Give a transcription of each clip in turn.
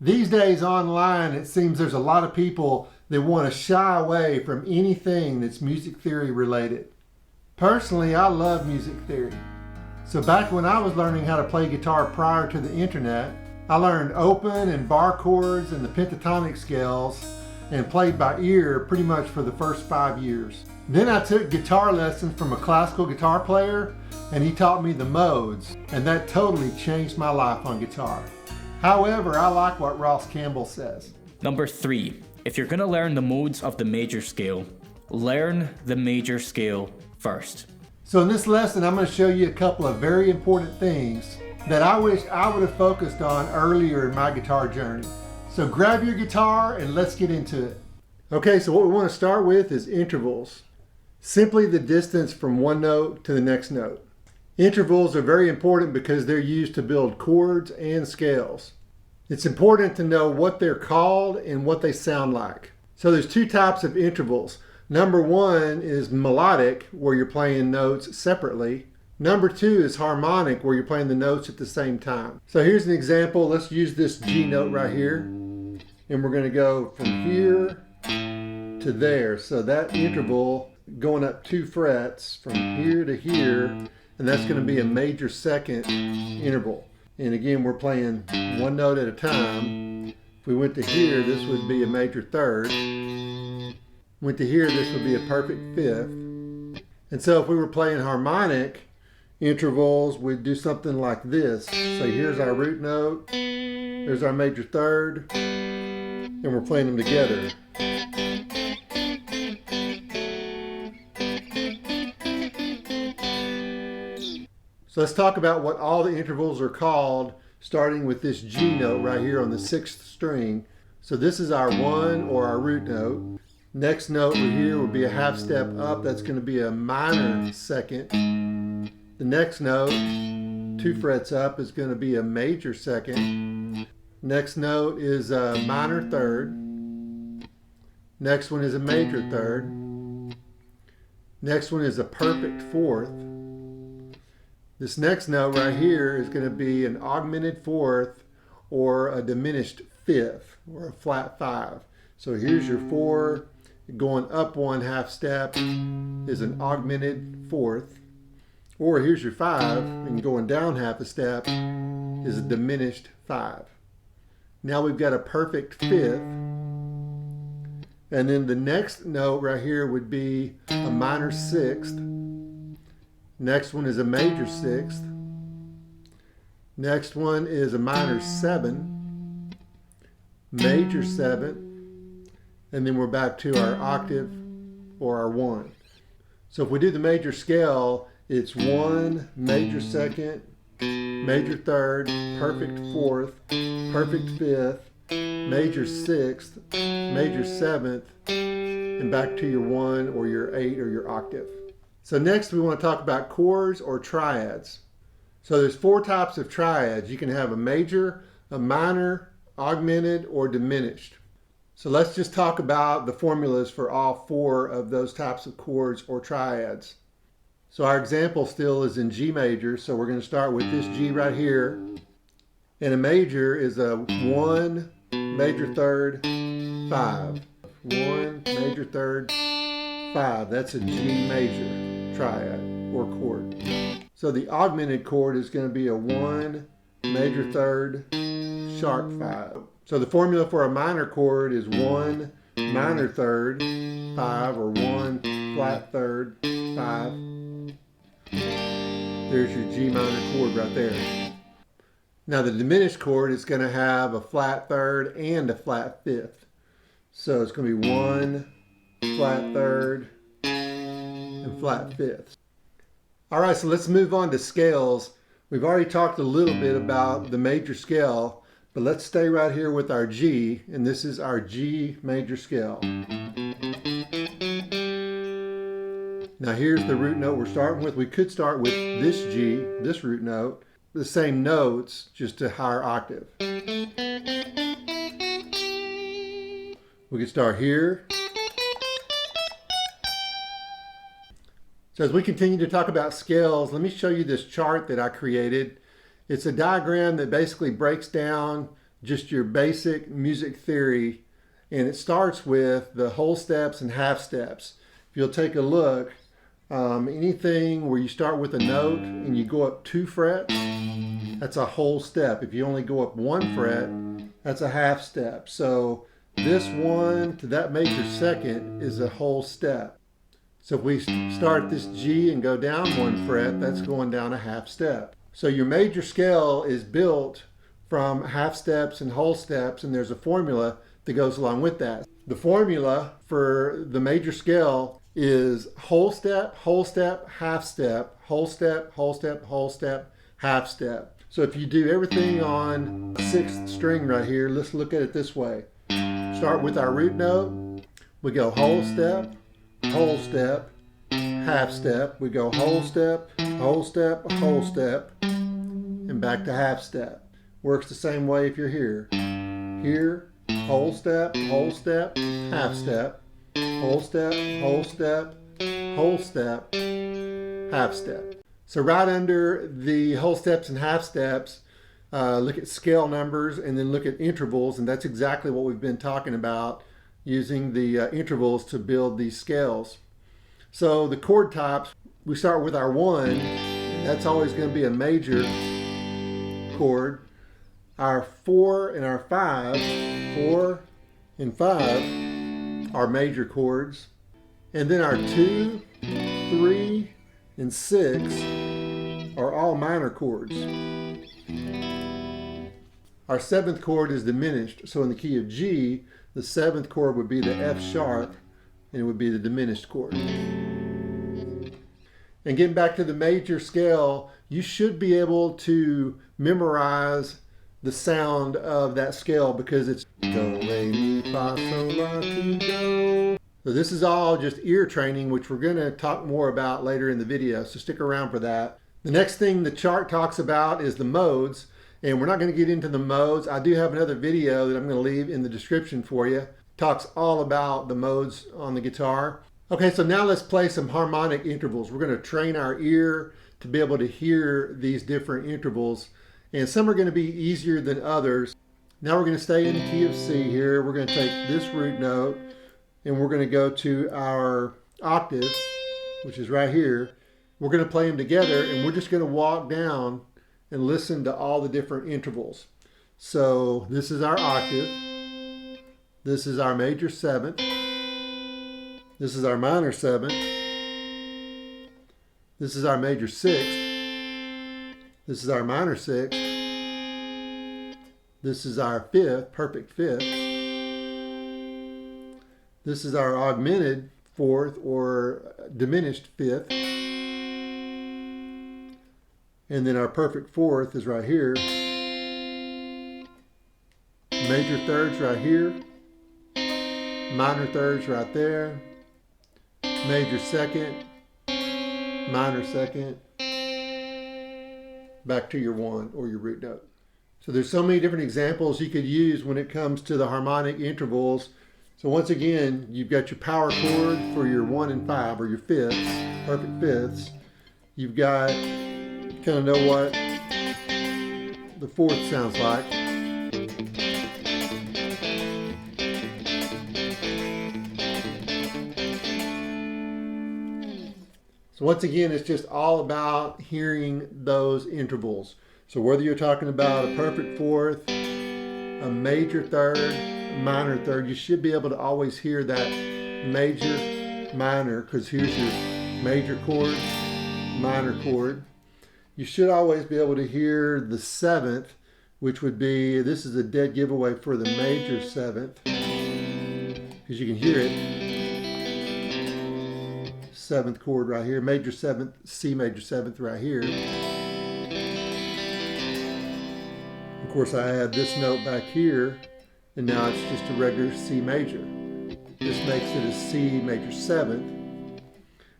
These days online, it seems there's a lot of people that want to shy away from anything that's music theory related. Personally, I love music theory. So back when I was learning how to play guitar prior to the internet, I learned open and bar chords and the pentatonic scales and played by ear pretty much for the first 5 years. Then I took guitar lessons from a classical guitar player and he taught me the modes, and that totally changed my life on guitar. However, I like what Ross Campbell says. Number 3, if you're going to learn the modes of the major scale, learn the major scale first. So in this lesson, I'm going to show you a couple of very important things that I wish I would have focused on earlier in my guitar journey. So grab your guitar and let's get into it. Okay, so what we want to start with is intervals. Simply the distance from one note to the next note. Intervals are very important because they're used to build chords and scales. It's important to know what they're called and what they sound like. So there's two types of intervals. Number one is melodic, where you're playing notes separately. Number two is harmonic, where you're playing the notes at the same time. So here's an example. Let's use this G note right here. And we're going to go from here to there. So that interval going up 2 frets from here to here, and that's going to be a major second interval. And again, we're playing one note at a time. If we went to here, this would be a major third. Went to here, this would be a perfect fifth. And so if we were playing harmonic intervals, we'd do something like this. So here's our root note, there's our major third, and we're playing them together. So let's talk about what all the intervals are called, starting with this G note right here on the 6th string. So this is our 1 or our root note. Next note right here would be a half step up. That's going to be a minor second. The next note, 2 frets up, is going to be a major second. Next note is a minor third. Next one is a major third. Next one is a perfect fourth. This next note right here is going to be an augmented fourth or a diminished fifth or a flat 5. So here's your 4. Going up 1 half step is an augmented fourth. Or here's your 5, and going down half a step is a diminished 5. Now we've got a perfect fifth. And then the next note right here would be a minor 6th. Next one is a major 6th. Next one is a minor 7, major 7, and then we're back to our octave or our 1. So if we do the major scale, it's 1, major second, major third, perfect fourth, perfect fifth, major 6th, major 7th, and back to your 1 or your 8 or your octave. So next we want to talk about chords or triads. So there's 4 types of triads. You can have a major, a minor, augmented, or diminished. So let's just talk about the formulas for all 4 of those types of chords or triads. So our example still is in G major, so we're going to start with this G right here. And a major is a 1, major third, 5. 1, major third, 5. That's a G major triad or chord. So the augmented chord is going to be a 1, major third, sharp 5. So the formula for a minor chord is 1, minor third, 5, or 1, flat third, 5. There's your G minor chord right there. Now the diminished chord is going to have a flat third and a flat fifth. So it's going to be 1, flat third, and flat fifths. All right, so let's move on to scales. We've already talked a little bit about the major scale, but let's stay right here with our G, and this is our G major scale. Now here's the root note we're starting with. We could start with this G, this root note, the same notes, just a higher octave. We could start here. So as we continue to talk about scales, let me show you this chart that I created. It's a diagram that basically breaks down just your basic music theory, and it starts with the whole steps and half steps. If you'll take a look, anything where you start with a note and you go up 2 frets, that's a whole step. If you only go up 1 fret, that's a half step. So this one to that major second is a whole step. So if we start this G and go down 1 fret, that's going down a half step. So your major scale is built from half steps and whole steps, and there's a formula that goes along with that. The formula for the major scale is whole step, half step, whole step, whole step, whole step, half step. So if you do everything on 6th string right here, let's look at it this way. Start with our root note. We go whole step, half step. We go whole step, whole step, whole step, and back to half step. Works the same way if you're here. Here, whole step, half step, whole step, whole step, half step. So right under the whole steps and half steps, look at scale numbers and then look at intervals, and that's exactly what we've been talking about, using the intervals to build these scales. So the chord types, we start with our 1, that's always going to be a major chord. Our 4 and our 5, 4 and 5 are major chords. And then our 2, 3, and 6 are all minor chords. Our 7th chord is diminished. So in the key of G, the 7th chord would be the F sharp, and it would be the diminished chord. And getting back to the major scale, you should be able to memorize the sound of that scale because it's do, re, mi, fa, sol, la, ti, do. So this is all just ear training, which we're going to talk more about later in the video, so stick around for that. The next thing the chart talks about is the modes, and we're not going to get into the modes. I do have another video that I'm going to leave in the description for you. It talks all about the modes on the guitar. Okay, so now let's play some harmonic intervals. We're going to train our ear to be able to hear these different intervals, and some are going to be easier than others. Now we're going to stay in the key of C here. We're going to take this root note and we're going to go to our octave, which is right here. We're going to play them together, and we're just going to walk down and listen to all the different intervals. So this is our octave. This is our major 7th. This is our minor 7th. This is our major 6th. This is our minor 6th. This is our 5th, perfect 5th. This is our augmented 4th or diminished 5th. And then our perfect 4th is right here. Major 3rds right here. Minor 3rds right there. Major 2nd. Minor 2nd. Back to your 1 or your root note. So there's so many different examples you could use when it comes to the harmonic intervals. So once again, you've got your power chord for your 1 and 5 or your 5ths, perfect 5ths. You've got, kind of know what the 4th sounds like. So once again, it's just all about hearing those intervals. So whether you're talking about a perfect 4th, a major 3rd, a minor 3rd, you should be able to always hear that major, minor, because here's your major chord, minor chord. You should always be able to hear the 7th, which would be, this is a dead giveaway for the major 7th, because you can hear it. 7th chord right here, major 7th, C major 7th right here. Of course, I had this note back here, and now it's just a regular C major. This makes it a C major 7th.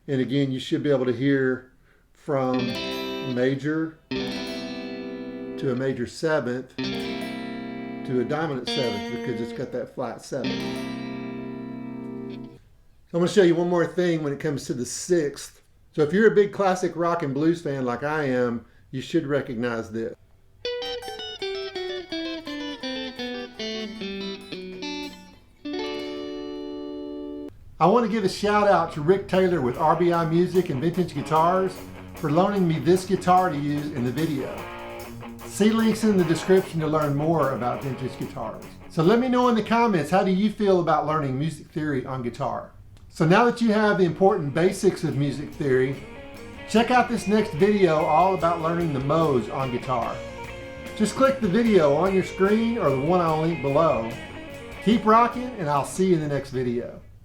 And again, you should be able to hear from major to a major 7th to a dominant 7th because it's got that flat 7th. So I'm going to show you one more thing when it comes to the 6th. So if you're a big classic rock and blues fan like I am, you should recognize this. I want to give a shout out to Rick Taylor with RBI Music and Vintage Guitars for loaning me this guitar to use in the video. See links in the description to learn more about vintage guitars. So let me know in the comments, how do you feel about learning music theory on guitar? So now that you have the important basics of music theory, check out this next video all about learning the modes on guitar. Just click the video on your screen or the one I'll link below. Keep rocking, and I'll see you in the next video.